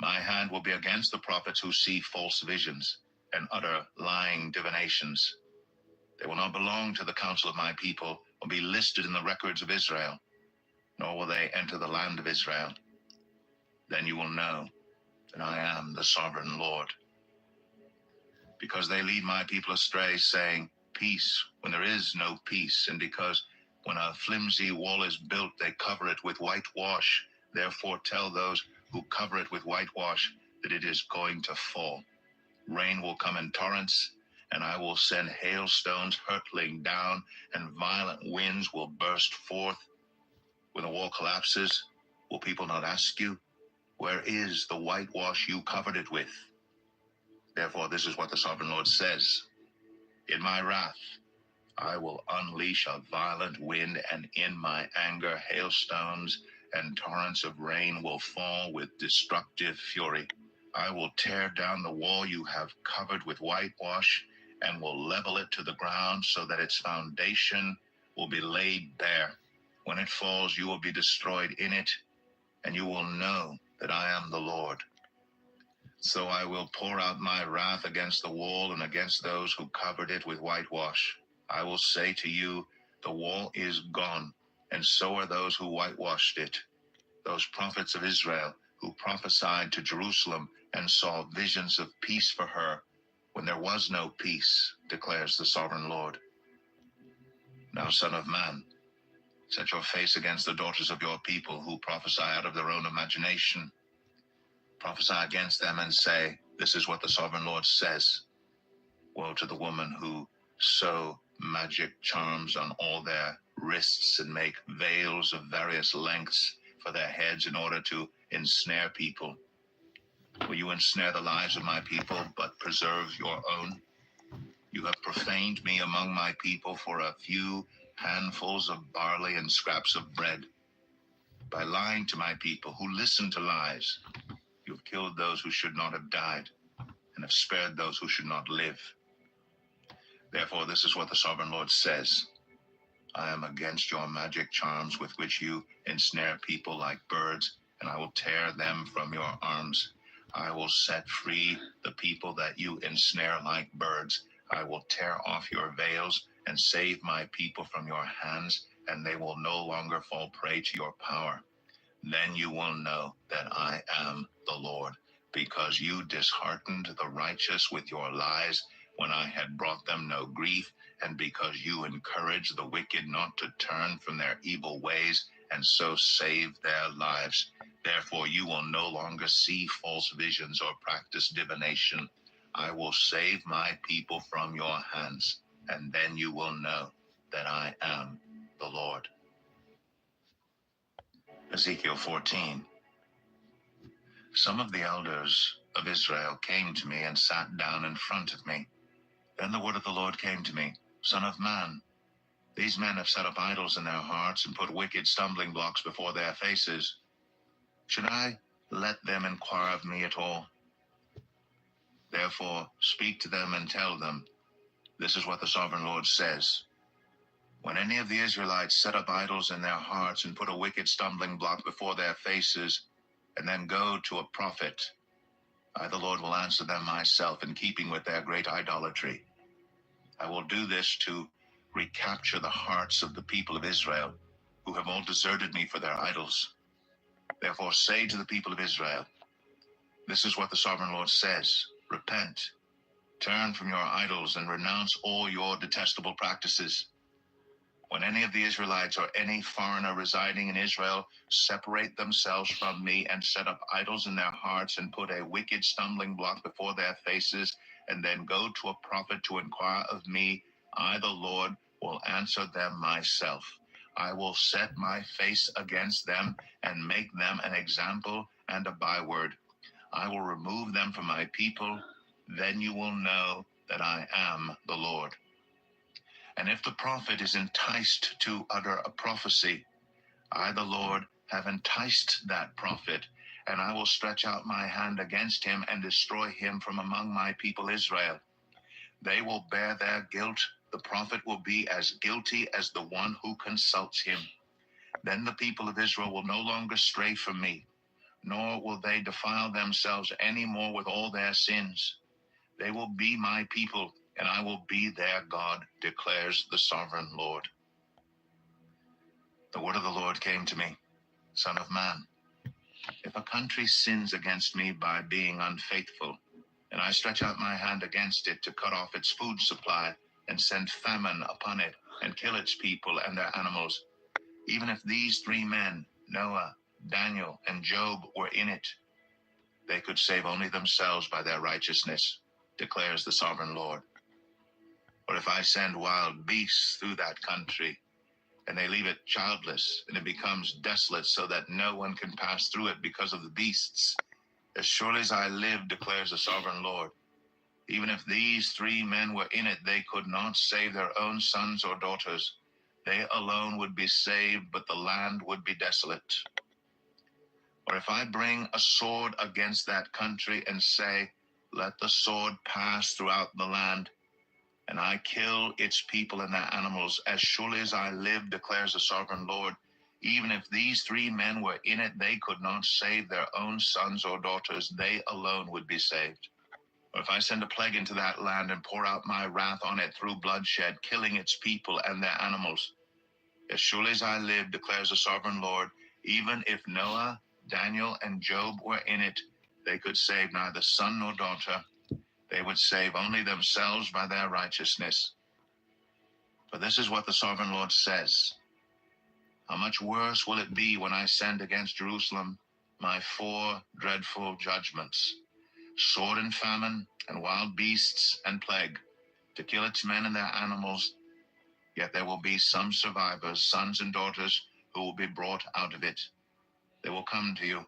My hand will be against the prophets who see false visions and utter lying divinations. They will not belong to the council of my people or be listed in the records of Israel, nor will they enter the land of Israel. Then you will know that I am the sovereign Lord. Because they lead my people astray, saying, peace, when there is no peace, and because when a flimsy wall is built, they cover it with whitewash. Therefore tell those who cover it with whitewash that it is going to fall. Rain will come in torrents, and I will send hailstones hurtling down, and violent winds will burst forth. When the wall collapses, will people not ask you, where is the whitewash you covered it with? Therefore, this is what the sovereign Lord says. In my wrath, I will unleash a violent wind, and in my anger, hailstones and torrents of rain will fall with destructive fury. I will tear down the wall you have covered with whitewash and will level it to the ground so that its foundation will be laid bare. When it falls, you will be destroyed in it, and you will know that I am the Lord. So I will pour out my wrath against the wall and against those who covered it with whitewash. I will say to you, the wall is gone, and so are those who whitewashed it. Those prophets of Israel who prophesied to Jerusalem and saw visions of peace for her when there was no peace, declares the sovereign Lord. Now, son of man, set your face against the daughters of your people who prophesy out of their own imagination. Prophesy against them and say, this is what the sovereign Lord says. Woe to the woman who sew magic charms on all their wrists and make veils of various lengths for their heads in order to ensnare people. Will you ensnare the lives of my people, but preserve your own? You have profaned me among my people for a few handfuls of barley and scraps of bread. By lying to my people who listen to lies, you have killed those who should not have died, and have spared those who should not live. Therefore, this is what the sovereign Lord says. I am against your magic charms with which you ensnare people like birds, and I will tear them from your arms. I will set free the people that you ensnare like birds. I will tear off your veils and save my people from your hands, and they will no longer fall prey to your power. Then you will know that I am the Lord, because you disheartened the righteous with your lies when I had brought them no grief, and because you encouraged the wicked not to turn from their evil ways and so save their lives. Therefore you will no longer see false visions or practice divination. I will save my people from your hands, and then you will know that I am the Lord. Ezekiel 14. Some of the elders of Israel came to me and sat down in front of me. Then the word of the Lord came to me, Son of man, these men have set up idols in their hearts and put wicked stumbling blocks before their faces. Should I let them inquire of me at all? Therefore, speak to them and tell them, this is what the sovereign Lord says. When any of the Israelites set up idols in their hearts and put a wicked stumbling block before their faces, and then go to a prophet, I, the Lord, will answer them myself in keeping with their great idolatry. I will do this to recapture the hearts of the people of Israel, who have all deserted me for their idols. Therefore say to the people of Israel, this is what the sovereign Lord says, repent, turn from your idols and renounce all your detestable practices. When any of the Israelites or any foreigner residing in Israel separate themselves from me and set up idols in their hearts and put a wicked stumbling block before their faces, and then go to a prophet to inquire of me, I, the Lord, will answer them myself. I will set my face against them and make them an example and a byword. I will remove them from my people. Then you will know that I am the Lord. And if the prophet is enticed to utter a prophecy, I, the Lord, have enticed that prophet, and I will stretch out my hand against him and destroy him from among my people Israel. They will bear their guilt. The prophet will be as guilty as the one who consults him. Then the people of Israel will no longer stray from me, nor will they defile themselves any more with all their sins. They will be my people, and I will be their God, declares the sovereign Lord. The word of the Lord came to me, Son of man, if a country sins against me by being unfaithful, and I stretch out my hand against it to cut off its food supply and send famine upon it and kill its people and their animals, even if these three men, Noah, Daniel, and Job, were in it, they could save only themselves by their righteousness, declares the sovereign Lord. Or if I send wild beasts through that country, and they leave it childless, and it becomes desolate so that no one can pass through it because of the beasts, as surely as I live, declares the sovereign Lord, even if these three men were in it, they could not save their own sons or daughters. They alone would be saved, but the land would be desolate. Or if I bring a sword against that country and say, let the sword pass throughout the land, and I kill its people and their animals, as surely as I live, declares the sovereign Lord, even if these three men were in it, they could not save their own sons or daughters. They alone would be saved. Or if I send a plague into that land and pour out my wrath on it through bloodshed, killing its people and their animals, as surely as I live, declares the sovereign Lord, even if Noah, Daniel, and Job were in it, they could save neither son nor daughter. They would save only themselves by their righteousness. For this is what the sovereign Lord says. How much worse will it be when I send against Jerusalem my 4 dreadful judgments, sword and famine, and wild beasts and plague, to kill its men and their animals. Yet there will be some survivors, sons and daughters, who will be brought out of it. They will come to you.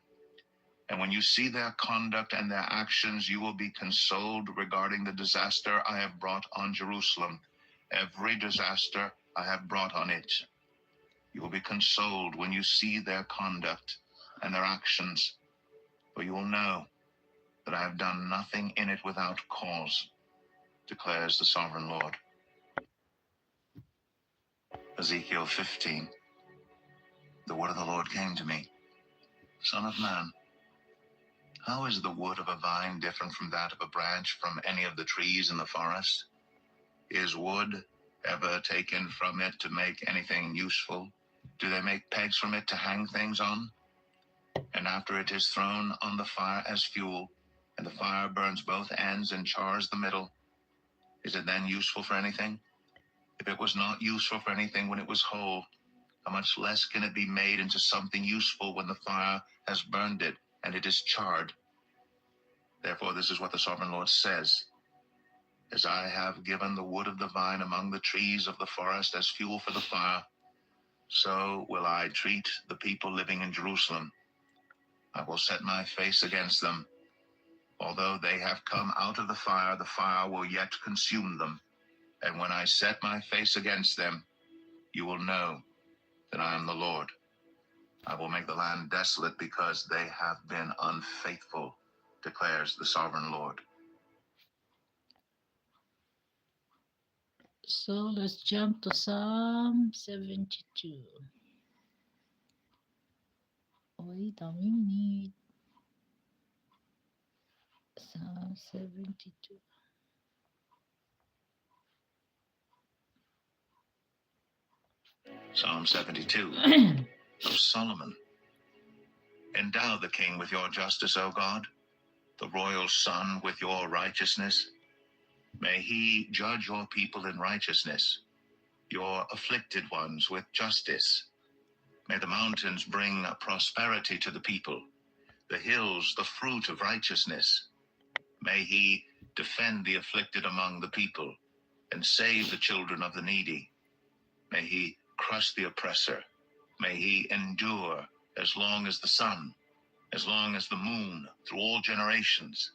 And when you see their conduct and their actions, you will be consoled regarding the disaster I have brought on Jerusalem. Every disaster I have brought on it. You will be consoled when you see their conduct and their actions, for you will know that I have done nothing in it without cause, declares the sovereign Lord. Ezekiel 15. The word of the Lord came to me, Son of man, how is the wood of a vine different from that of a branch from any of the trees in the forest? Is wood ever taken from it to make anything useful? Do they make pegs from it to hang things on? And after it is thrown on the fire as fuel, and the fire burns both ends and chars the middle, is it then useful for anything? If it was not useful for anything when it was whole, how much less can it be made into something useful when the fire has burned it and it is charred? Therefore, this is what the sovereign Lord says. As I have given the wood of the vine among the trees of the forest as fuel for the fire, so will I treat the people living in Jerusalem. I will set my face against them. Although they have come out of the fire will yet consume them. And when I set my face against them, you will know that I am the Lord. I will make the land desolate because they have been unfaithful, declares the sovereign Lord. So let's jump to Psalm 72. Wait a minute. Psalm 72. Psalm 72 of Solomon. Endow the king with your justice, O God, the royal son with your righteousness. May he judge your people in righteousness, your afflicted ones with justice. May the mountains bring prosperity to the people, the hills the fruit of righteousness. May he defend the afflicted among the people and save the children of the needy. May he crush the oppressor. May he endure as long as the sun, as long as the moon, through all generations.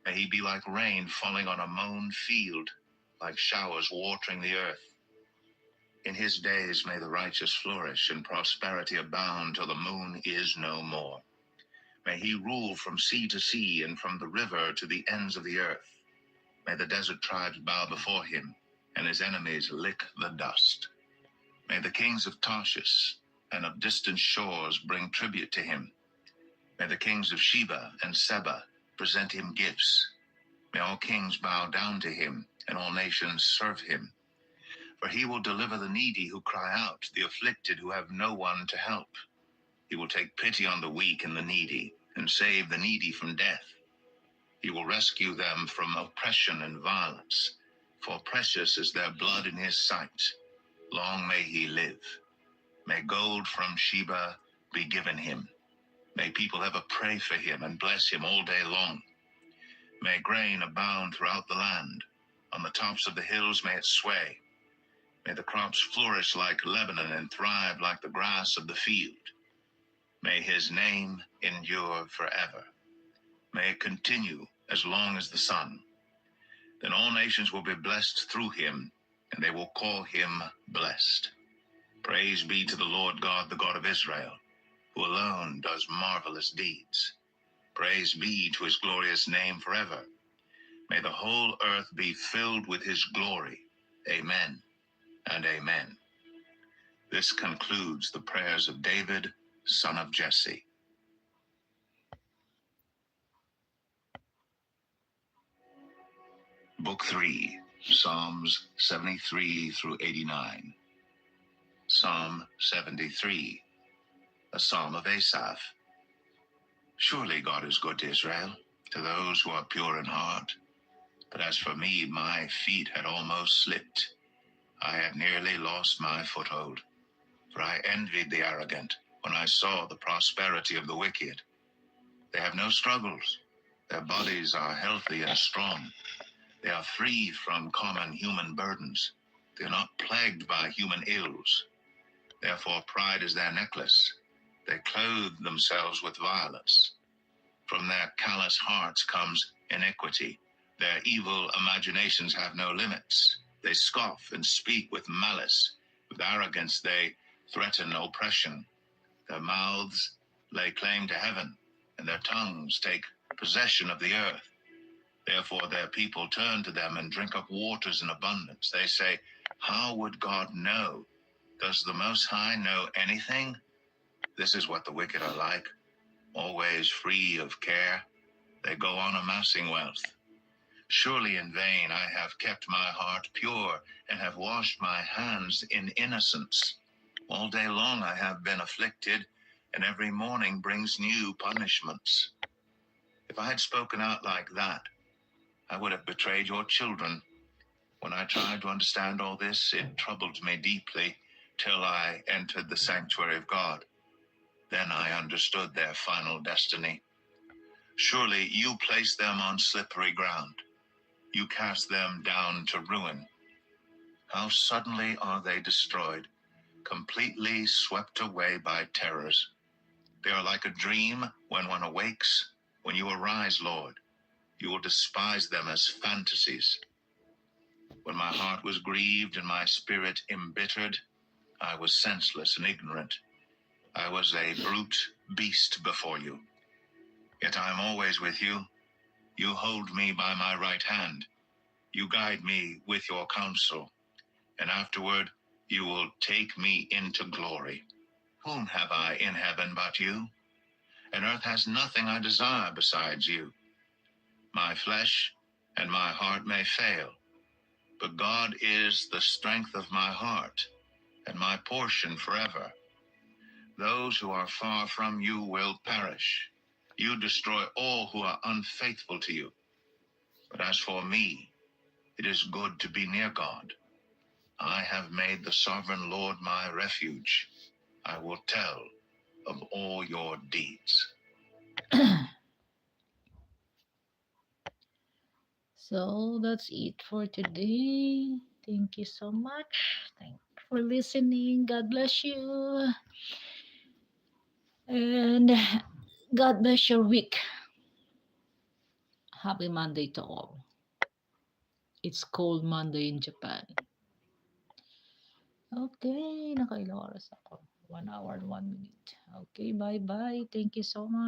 May he be like rain falling on a mown field, like showers watering the earth. In his days may the righteous flourish and prosperity abound till the moon is no more. May he rule from sea to sea and from the river to the ends of the earth. May the desert tribes bow before him and his enemies lick the dust. May the kings of Tarshish and of distant shores bring tribute to him. May the kings of Sheba and Seba present him gifts. May all kings bow down to him and all nations serve him. For he will deliver the needy who cry out, the afflicted who have no one to help. He will take pity on the weak and the needy, and save the needy from death. He will rescue them from oppression and violence, for precious is their blood in his sight. Long may he live. May gold from Sheba be given him. May people ever pray for him and bless him all day long. May grain abound throughout the land. On the tops of the hills may it sway. May the crops flourish like Lebanon and thrive like the grass of the field. May his name endure forever. May it continue as long as the sun. Then all nations will be blessed through him, and they will call him blessed. Praise be to the Lord God, the God of Israel, who alone does marvelous deeds. Praise be to his glorious name forever. May the whole earth be filled with his glory. Amen and amen. This concludes the prayers of David, son of Jesse. Book 3, Psalms 73 through 89. Psalm 73, a psalm of Asaph. Surely God is good to Israel, to those who are pure in heart. But as for me, my feet had almost slipped. I had nearly lost my foothold. For I envied the arrogant when I saw the prosperity of the wicked. They have no struggles. Their bodies are healthy and strong. They are free from common human burdens. They are not plagued by human ills. Therefore pride is their necklace. They clothe themselves with violence. From their callous hearts comes iniquity. Their evil imaginations have no limits. They scoff and speak with malice. With arrogance they threaten oppression. Their mouths lay claim to heaven, and their tongues take possession of the earth. Therefore their people turn to them and drink up waters in abundance. They say, how would God know? Does the Most High know anything? This is what the wicked are like, always free of care. They go on amassing wealth. Surely in vain I have kept my heart pure and have washed my hands in innocence. All day long I have been afflicted, and every morning brings new punishments. If I had spoken out like that, I would have betrayed your children. When I tried to understand all this, it troubled me deeply, till I entered the sanctuary of God. Then I understood their final destiny. Surely you place them on slippery ground. You cast them down to ruin. How suddenly are they destroyed, completely swept away by terrors. They are like a dream when one awakes. When you arise, Lord, you will despise them as fantasies. When my heart was grieved and my spirit embittered, I was senseless and ignorant. I was a brute beast before you. Yet I am always with you. You hold me by my right hand. You guide me with your counsel, and afterward you will take me into glory. Whom have I in heaven but you? And earth has nothing I desire besides you. My flesh and my heart may fail, but God is the strength of my heart and my portion forever. Those who are far from you will perish. You destroy all who are unfaithful to you. But as for me, it is good to be near God. I have made the sovereign Lord my refuge. I will tell of all your deeds. So that's it for today. Thank you so much. Thank you for listening. God bless you. And God bless your week. Happy Monday to all. It's cold Monday in Japan. Okay, nakailang oras ako. 1 hour and 1 minute. Okay, bye-bye. Thank you so much.